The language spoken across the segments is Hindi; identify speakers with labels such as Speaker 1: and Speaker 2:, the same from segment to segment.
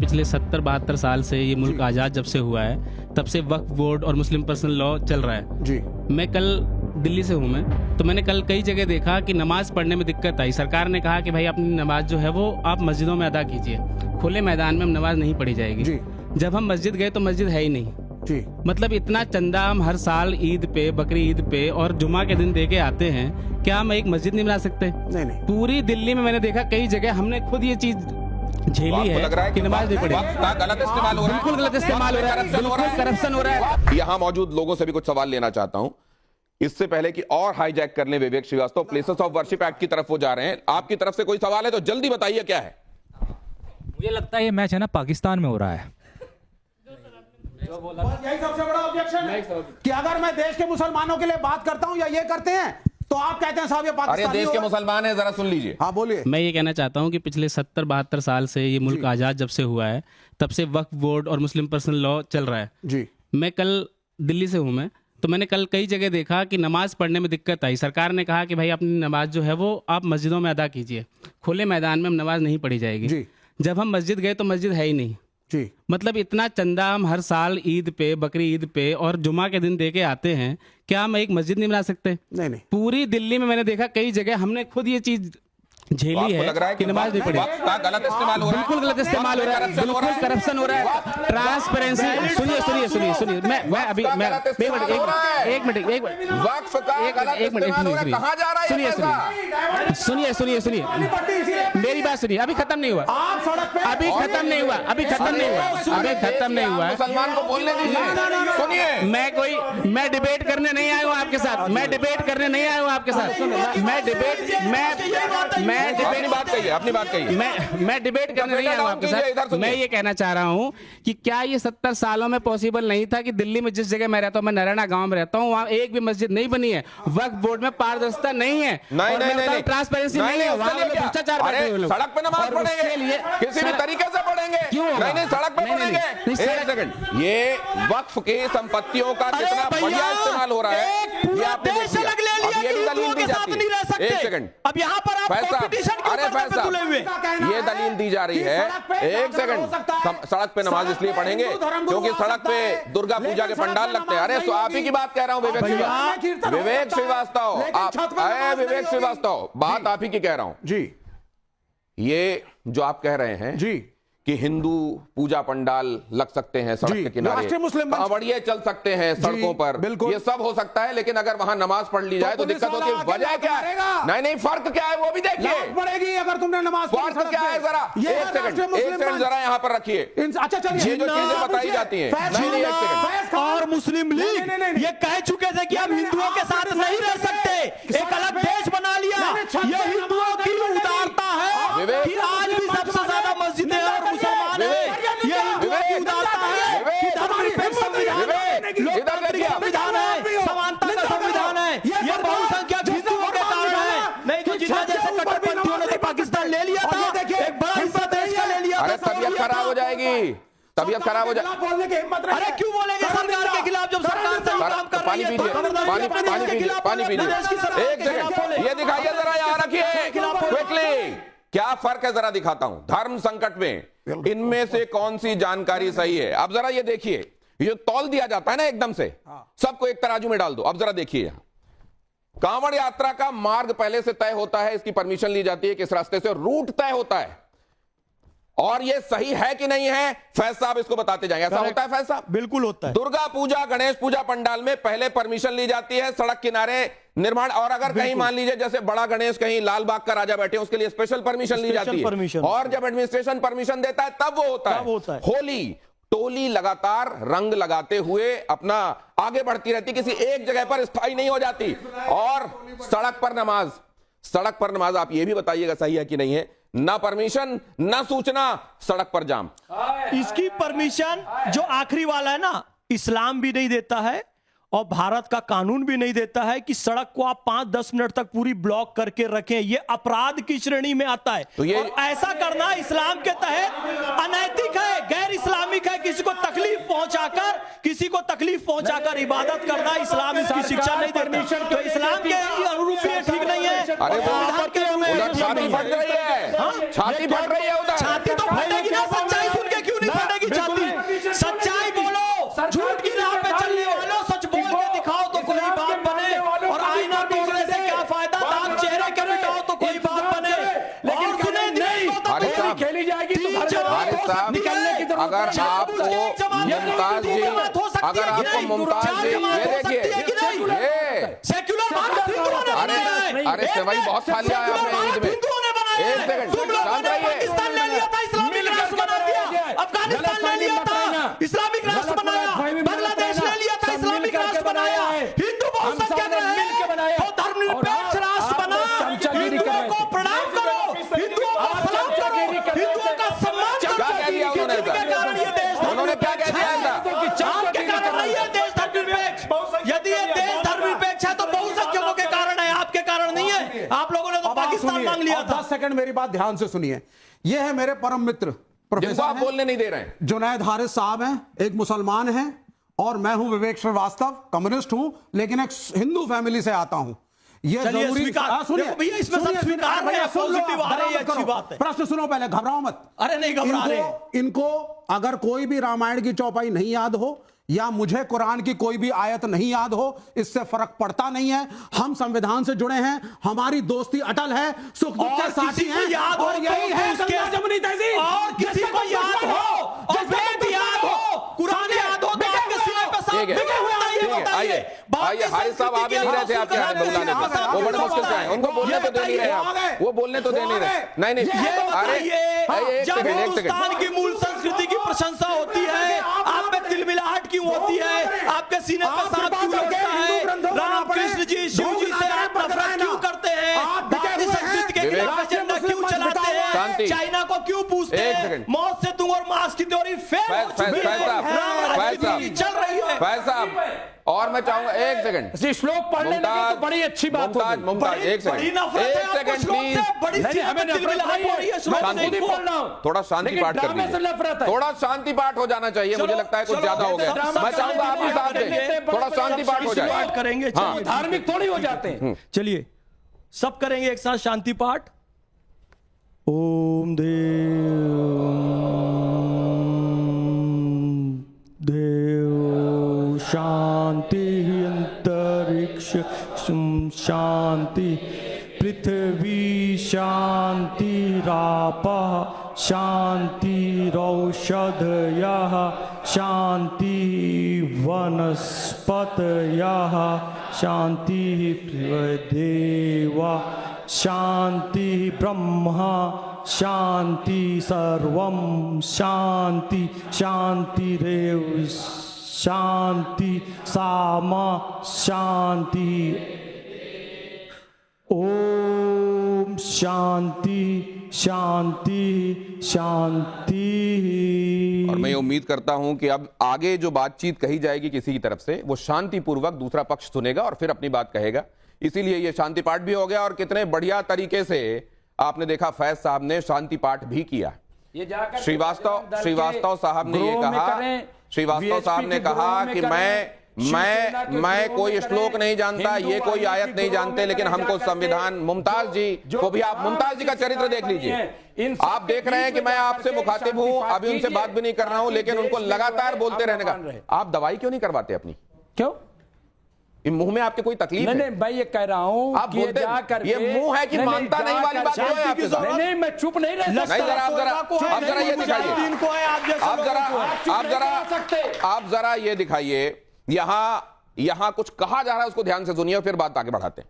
Speaker 1: पिछले 70-72 साल से ये मुल्क आज़ाद जब से हुआ है तब से वक्फ बोर्ड और मुस्लिम पर्सनल लॉ चल रहा है
Speaker 2: जी।
Speaker 1: मैं कल दिल्ली से हूँ तो मैंने कल कई जगह देखा कि नमाज पढ़ने में दिक्कत आई। सरकार ने कहा कि भाई अपनी नमाज जो है वो आप मस्जिदों में अदा कीजिए, खुले मैदान में नमाज नहीं पढ़ी जाएगी
Speaker 2: जी।
Speaker 1: जब हम मस्जिद गए तो मस्जिद है ही नहीं
Speaker 2: जी।
Speaker 1: मतलब इतना चंदा हम हर साल ईद पे, बकरी ईद पे और जुमा के दिन दे के आते हैं, क्या हम एक मस्जिद नहीं बना सकते?
Speaker 2: नहीं।
Speaker 1: पूरी दिल्ली में मैंने देखा कई जगह हमने खुद ये चीज झेली है कि नमाज नहीं पढ़ी।
Speaker 3: गलत इस्तेमाल हो रहा है,
Speaker 1: बिल्कुल गलत इस्तेमाल हो रहा है, बिल्कुल करप्शन हो रहा है।
Speaker 3: यहां मौजूद लोगों से भी कुछ सवाल लेना चाहता हूं इससे पहले कि और हाईजैक कर ले Vivek Shrivastava. Places of worship act की तरफ वो जा रहे हैं, आपकी तरफ से कोई सवाल है तो जल्दी बताइए क्या है।
Speaker 4: मुझे लगता है ये मैच है ना पाकिस्तान में हो रहा है।
Speaker 2: यही सबसे बड़ा ऑब्जेक्शन है कि अगर मैं देश के मुसलमानों के लिए बात करता हूं या ये करते हैं तो आप कहते हैं साहब ये
Speaker 3: अरे
Speaker 2: पाकिस्तानी
Speaker 3: देश के मुसलमान हैं, जरा सुन लीजिए।
Speaker 2: हाँ बोलिए।
Speaker 1: मैं ये कहना चाहता हूँ कि पिछले 70-72 साल से ये मुल्क आज़ाद जब से हुआ है तब से वक्फ बोर्ड और मुस्लिम पर्सनल लॉ चल रहा है
Speaker 2: जी।
Speaker 1: मैं कल दिल्ली से हूँ तो मैंने कल कई जगह देखा कि नमाज पढ़ने में दिक्कत आई। सरकार ने कहा कि भाई अपनी नमाज जो है वो आप मस्जिदों में अदा कीजिए, खुले मैदान में नमाज नहीं पढ़ी जाएगी
Speaker 2: जी।
Speaker 1: जब हम मस्जिद गए तो मस्जिद है ही नहीं
Speaker 2: जी।
Speaker 1: मतलब इतना चंदा हम हर साल ईद पे, बकरी ईद पे और जुमा के दिन दे के आते हैं, क्या हम एक मस्जिद नहीं बना सकते?
Speaker 2: नहीं।
Speaker 1: पूरी दिल्ली में मैंने देखा कई जगह हमने खुद ये चीज झेली है कि नमाज नहीं पढ़ी।
Speaker 3: गलत इस्तेमाल हो रहा है,
Speaker 1: बिल्कुल गलत इस्तेमाल हो रहा है, बिल्कुल करप्शन हो रहा है, ट्रांसपेरेंसी। सुनिए मैं अभी एक मिनट
Speaker 3: वक्फ का गलत इस्तेमाल हो रहा है, कहां जा रहा है ये पैसा?
Speaker 1: सुनिए मेरी बात सुनिए। अभी खत्म नहीं हुआ, अभी खत्म नहीं हुआ।
Speaker 3: मुसलमान को बोलने दीजिए। सुनिए,
Speaker 1: मैं डिबेट करने नहीं आया हूँ आपके साथ, मैं डिबेट करने नहीं आया हूँ आपके साथ।
Speaker 3: अपनी बात कहिए।
Speaker 1: मैं डिबेट करने नहीं आया हूँ आपके साथ। मैं ये कहना चाह रहा हूँ कि क्या ये 70 सालों में पॉसिबल नहीं था कि दिल्ली में जिस जगह मैं रहता हूँ, मैं नरैना गांव में रहता हूँ, वहाँ एक भी मस्जिद नहीं बनी है, वक्फ बोर्ड में पारदर्शिता नहीं है,
Speaker 3: नहीं,
Speaker 1: ट्रांसपेरेंसी नहीं है, वहाँ पे भ्रष्टाचार बैठे हुए लोग।
Speaker 3: सड़क पे नमाज पढ़ेंगे, किसी भी तरीके से पढ़ेंगे।
Speaker 1: क्यों?
Speaker 3: नहीं, सड़क पे पढ़ेंगे। एक सेकंड, ये वक्फ की संपत्तियों का कितना बढ़िया इस्तेमाल हो रहा है, ये आपने देख लिया। अब ये भी दलील दी जाती है। एक सेकंड,
Speaker 5: अब यहाँ पर आप कंपटीशन क्यों करने पे तुले हुए?
Speaker 3: ये दलील दी जा रही है। एक सेकंड, सड़क पे नमाज इसलिए पढ़ेंगे क्योंकि सड़क पे दुर्गा पूजा के पंडाल लगते हैं। अरे आप ही की बात कह रहा हूं विवेक श्रीवास्तव, विवेक श्रीवास्तव, बात आप ही की कह रहा हूं
Speaker 2: जी।
Speaker 3: ये जो आप कह रहे हैं
Speaker 2: जी
Speaker 3: कि हिंदू पूजा पंडाल लग सकते हैं सड़क के किनारे,
Speaker 2: राष्ट्रीय मुस्लिम मंच
Speaker 3: कांवड़िए चल सकते हैं सड़कों पर,
Speaker 2: बिल्कुल
Speaker 3: ये सब हो सकता है, लेकिन अगर वहां नमाज पढ़ ली जाए तो दिक्कत होती है। वजह क्या है? नहीं, फर्क क्या है वो भी देखिए।
Speaker 2: पड़ेगी अगर तुमने नमाज
Speaker 3: फर्क क्या है जरा एक सेकंड जरा यहाँ पर रखिए।
Speaker 2: अच्छा चलिए,
Speaker 3: ये जो चीजें बताई जाती हैं, नहीं एक सेकंड,
Speaker 5: और मुस्लिम लीग ये कह चुके थे कि हम हिंदुओं के साथ नहीं रह सकते, एक अलग देश बना लिया। ये हिंदुओं की उदारता है कि आज भी सबसे ज्यादा मस्जिदें और मुसलमान हैं। ये हिंदुओं की उदारता है कि धर्मनिरपेक्ष संविधान है, लोकतांत्रिक संविधान है, समानता का संविधान है। ये बहुसंख्यक हिंदुओं के कारण है, नहीं तो जिन्ना जैसे कट्टरपंथियों ने पाकिस्तान ले लिया था, एक बड़ा हिस्सा देश का ले लिया था।
Speaker 3: अरे तबीयत खराब हो जाएगी, तबीयत खराब हो जाएगी।
Speaker 2: बोलने की हिम्मत रही।
Speaker 5: अरे क्यों बोलेंगे सरकार के खिलाफ जब सरकार सही काम कर रही है?
Speaker 3: पानी पीजिए। एक सेकंड, ये दिखाइए जरा, यहाँ रखिए क्विकली। क्या फर्क है जरा दिखाता हूं। धर्म संकट में इनमें से कौन सी जानकारी सही है? अब जरा ये देखिए, ये तौल दिया जाता है ना एकदम से, सबको एक तराजू में डाल दो। अब जरा देखिए, यहां कांवड़ यात्रा का मार्ग पहले से तय होता है, इसकी परमिशन ली जाती है, किस रास्ते से, रूट तय होता है, और ये सही है कि नहीं है फैज साहब इसको बताते जाएंगे। ऐसा होता है फैज साहब?
Speaker 5: बिल्कुल होता है।
Speaker 3: दुर्गा पूजा, गणेश पूजा पंडाल में पहले परमिशन ली जाती है, सड़क किनारे निर्माण, और अगर कहीं मान लीजिए जैसे बड़ा गणेश कहीं लाल बाग का राजा बैठे उसके लिए स्पेशल परमिशन ली जाती है, और जब एडमिनिस्ट्रेशन परमिशन देता है तब वो होता है। होली टोली लगातार रंग लगाते हुए अपना आगे बढ़ती रहती, किसी एक जगह पर स्थायी नहीं हो जाती। और सड़क पर नमाज आप ये भी बताइएगा सही है कि नहीं है, ना परमिशन ना सूचना, सड़क पर जाम।
Speaker 5: इसकी परमिशन जो आखिरी वाला है ना, इस्लाम भी नहीं देता है और भारत का कानून भी नहीं देता है कि सड़क को आप 5-10 मिनट तक पूरी ब्लॉक करके रखें। ये अपराध की श्रेणी में आता है।
Speaker 3: तो ये
Speaker 5: और ऐसा करना इस्लाम के तहत अनैतिक है, गैर इस्लामिक है। किसी को तकलीफ पहुंचाकर इबादत करना इस्लाम इसकी शिक्षा नहीं देता। तो इस्लाम के अनुरूप ये ठीक नहीं है।
Speaker 3: अरे उधर छाती फट रही है, छाती फट रही है उधर।
Speaker 5: छाती तो फटेगी ना, सच्चाई सुन के क्यों नहीं
Speaker 3: साहब,
Speaker 5: निकलने की जरूरत
Speaker 3: अगर
Speaker 5: नहीं।
Speaker 3: आपको मुमताज जी, अगर आपको मुमताज जी, ये देखिए, ये
Speaker 5: सेक्युलर भारत हिंदुओं ने बनाया है।
Speaker 3: अरे सेवई बहुत खा लिया है आपने ईद में।
Speaker 5: हिंदुओं ने बनाया है।
Speaker 3: एक सेकंड,
Speaker 5: तुम लोगों
Speaker 3: शांत
Speaker 5: ने
Speaker 3: रहिए।
Speaker 5: पाकिस्तान ले लिया था, इस्लामिक राष्ट्र बना दिया। अफगानिस्तान ले लिया था, इस्लामिक राष्ट्र बनाया। बांग्लादेश ले लिया था, इस्लामिक राष्ट्र बनाया। हिंदू बहुसंख्यक रहे तो धर्मनिरपेक्ष राष्ट्र बना। हिंदुओं को प्रणाम करो, हिंदुओं को सलाम करो, हिंदुओं का सम्मान करो।
Speaker 3: क्या कह दिया उन्होंने
Speaker 5: जिनके कारण ये देश
Speaker 3: उन्होंने क्या कह दिया था?
Speaker 5: आपके कारण नहीं है देश धर्मनिरपेक्ष। यदि ये देश धर्मनिरपेक्ष है तो बहुसंख्यकों के कारण है, आपके कारण नहीं है। आप लोगों ने तो पाकिस्तान मांग लिया था।
Speaker 2: 10 सेकंड मेरी बात ध्यान से सुनिए। ये है मेरे परम मित्र
Speaker 3: जिनको
Speaker 2: प्रोफेसर
Speaker 3: आप
Speaker 2: हैं,
Speaker 3: बोलने नहीं दे रहे हैं।
Speaker 2: जुनैद हारिस साहब हैं, एक मुसलमान हैं, और मैं हूं विवेक श्रीवास्तव, कम्युनिस्ट हूं, लेकिन एक हिंदू फैमिली से आता हूं। ये
Speaker 5: चलिए,
Speaker 2: जरूरी
Speaker 5: स्वीकार-
Speaker 2: सुनिए
Speaker 5: देखो भैया, इसमें सब
Speaker 2: सुनिए,
Speaker 5: स्वीकार
Speaker 2: भैया,
Speaker 5: है,
Speaker 2: सुन लो,
Speaker 5: पॉजिटिव आ रही है,
Speaker 2: बराबर
Speaker 5: अच्छी
Speaker 2: करो।
Speaker 5: बात है।
Speaker 2: प्रश्न सुनो पहले, घबराओ मत।
Speaker 5: अरे नहीं घबरा रहे।
Speaker 2: इनको अगर कोई भी रामायण की चौपाई नहीं याद हो या मुझे कुरान की कोई भी आयत नहीं याद हो, इससे फर्क पड़ता नहीं है। हम संविधान से जुड़े हैं, हमारी दोस्ती अटल है, सुख दुख के
Speaker 5: और
Speaker 2: साथी
Speaker 5: किसी को
Speaker 2: हैं,
Speaker 5: याद हो
Speaker 2: और यही
Speaker 5: तो
Speaker 2: है
Speaker 5: उसके-
Speaker 2: गंगा जमुनी तहजीब।
Speaker 5: और किसी को याद हो और वेद याद हो, कुरान याद हो, तो आपके सीने पे सांप
Speaker 3: ठीक है,
Speaker 5: बिके हुए हैं, ये
Speaker 3: ठीक है,
Speaker 5: बताइए।
Speaker 3: आइए,
Speaker 5: भारतीय
Speaker 3: आइए, हारिस साहब, आप ही
Speaker 5: संस्कृति
Speaker 3: नहीं
Speaker 5: के
Speaker 3: रहते, आपके
Speaker 5: हिसाब से
Speaker 3: बुलाने
Speaker 5: आप
Speaker 3: पे वो बड़े मुश्किल से आए, उनको बोलने तो दे नहीं रहे आप, वो बोलने तो दे नहीं रहे। नहीं नहीं,
Speaker 5: ये
Speaker 3: अरे
Speaker 5: बताइए,
Speaker 3: एक
Speaker 5: जब
Speaker 3: सेकंड, एक
Speaker 5: हिंदुस्तान
Speaker 3: सेकंड।
Speaker 5: की मूल संस्कृति की प्रशंसा होती है, आप में तिलमिलाहट क्यों होती है? आपके सीने पर सांप क्यों लगता है? राम कृष्ण जी, शिव जी से आप नफरत क्यों करते हैं? भारतीय संस्कृति के खिलाफ एजेंडा क्यों चलाते हैं?
Speaker 3: शांति।
Speaker 5: चाइना को क्यों पूछते
Speaker 3: एक
Speaker 5: हैं?
Speaker 3: सेकंड।
Speaker 5: मौत से तुम और मांस की थ्योरी फेल हो चुकी है। राम राजनीति चल रही है।
Speaker 3: फैज साहब, और मैं चाहूंगा एक सेकंड,
Speaker 6: श्लोक पढ़ने लगे तो बड़ी अच्छी बात होगी।
Speaker 3: मुमताज, एक
Speaker 5: बड़ी
Speaker 3: सेकंड,
Speaker 5: नफरत है
Speaker 3: एक
Speaker 5: आपको
Speaker 3: सेकंड
Speaker 5: श्लोक
Speaker 3: प्लीज,
Speaker 5: से, बड़ी
Speaker 6: नहीं, हमें नफरत
Speaker 5: तिलमिलाहट हो रही है श्लोक
Speaker 3: शांति
Speaker 5: से।
Speaker 6: नहीं बोल रहा हूं,
Speaker 3: थोड़ा शांति
Speaker 6: लेकिन
Speaker 3: पाठ कर
Speaker 6: ड्रामे से
Speaker 3: दीजिए,
Speaker 6: नफरत है।
Speaker 3: थोड़ा शांति पाठ हो जाना चाहिए। मुझे लगता है कुछ
Speaker 5: चलो,
Speaker 3: ज्यादा हो गया।
Speaker 5: सब
Speaker 3: मैं चाहूंगा आप ही साथ
Speaker 5: करेंगे,
Speaker 3: दें, थोड़ा शांति पाठ हो जाए।
Speaker 5: पाठ करेंगे,
Speaker 3: हाँ।
Speaker 5: चलिए।
Speaker 6: धार्मिक थोड़ी हो जाते हैं।
Speaker 5: चलिए सब करेंगे एक साथ शांति पाठ। ओम देव शांति अंतरिक्ष शांति पृथ्वी शांति रापा शांति रौषधयः शांति वनस्पतयः शांति देवा शांति ब्रह्मा शांति सर्वं शांति शांतिरेव शांति सामा शांति ओम शांति शांति शांति।
Speaker 3: और मैं ये उम्मीद करता हूं कि अब आगे जो बातचीत कही जाएगी किसी की तरफ से, वो शांतिपूर्वक दूसरा पक्ष सुनेगा और फिर अपनी बात कहेगा। इसीलिए ये शांति पाठ भी हो गया। और कितने बढ़िया तरीके से आपने देखा, फैज साहब ने शांति पाठ भी किया।
Speaker 6: ये जाकर
Speaker 3: श्रीवास्तव साहब ने ये कहा, श्रीवास्तव साहब ने कहा कि मैं कोई श्लोक नहीं जानता, ये कोई आयत नहीं जानते, लेकिन हमको संविधान, मुमताज जी को भी आप मुमताज जी का चरित्र देख लीजिए। आप देख रहे हैं कि मैं आपसे मुखातिब हूं, अभी उनसे बात भी नहीं कर रहा हूं, लेकिन उनको लगातार बोलते रहने का। आप दवाई क्यों नहीं करवाते अपनी?
Speaker 6: क्यों?
Speaker 3: मुंह में आपके कोई तकलीफ है?
Speaker 6: नहीं भाई, ये कह रहा हूं
Speaker 3: आप
Speaker 6: कि
Speaker 3: बोलते, ये मुंह है कि मानता नहीं वाली बात क्यों है आपके साथ?
Speaker 6: नहीं, मैं चुप नहीं रह सकता।
Speaker 3: नहीं, आप जरा ये दिखाइए, आप जरा ये दिखाइए, यहां कुछ कहा जा रहा है, उसको ध्यान से सुनिए, फिर बात आगे बढ़ाते हैं।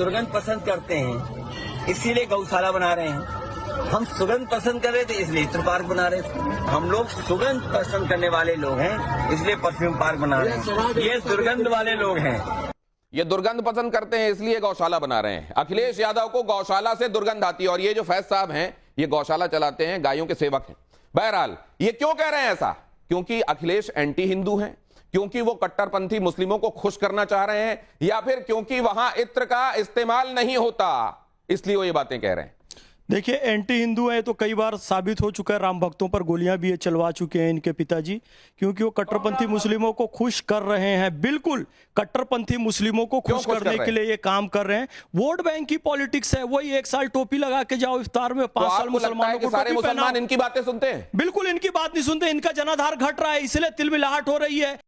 Speaker 7: सुगंध पसंद करते हैं, इसीलिए गौशाला बना रहे हैं। हम सुगंध पसंद कर रहे थे, इसलिए इत्र पार्क बना रहे थे। हम लोग सुगंध पसंद करने वाले लोग हैं, इसलिए परफ्यूम पार्क बना रहे हैं। ये दुर्गंध वाले लोग हैं।
Speaker 3: ये दुर्गंध पसंद करते हैं, इसलिए गौशाला बना रहे हैं। अखिलेश यादव को गौशाला से दुर्गंध आती है, और ये जो फैज साहब हैं, ये गौशाला चलाते हैं, गायों के सेवक हैं। बहरहाल, ये क्यों कह रहे हैं ऐसा? क्योंकि अखिलेश एंटी हिंदू हैं, क्योंकि वो कट्टरपंथी मुस्लिमों को खुश करना चाह रहे हैं, या फिर क्योंकि वहां इत्र का इस्तेमाल नहीं होता, इसलिए वो ये बातें कह रहे हैं।
Speaker 5: देखिए, एंटी हिंदू है तो कई बार साबित हो चुका है। राम भक्तों पर गोलियां भी ये चलवा चुके हैं इनके पिताजी, क्योंकि वो कट्टरपंथी मुस्लिमों को खुश कर रहे हैं। बिल्कुल, कट्टरपंथी मुस्लिमों को खुश करने के लिए ये काम कर रहे हैं। वोट बैंक की पॉलिटिक्स है। वही एक साल टोपी लगा के जाओ इफ्तार में, 5 साल मुसलमानों को
Speaker 3: सारे
Speaker 5: टोपी
Speaker 3: मुसलमान
Speaker 5: पहनाओ।
Speaker 3: इनकी बातें सुनते हैं?
Speaker 5: बिल्कुल इनकी बात नहीं सुनते। इनका जनाधार घट रहा है, इसलिए तिलमिलाहट हो रही है।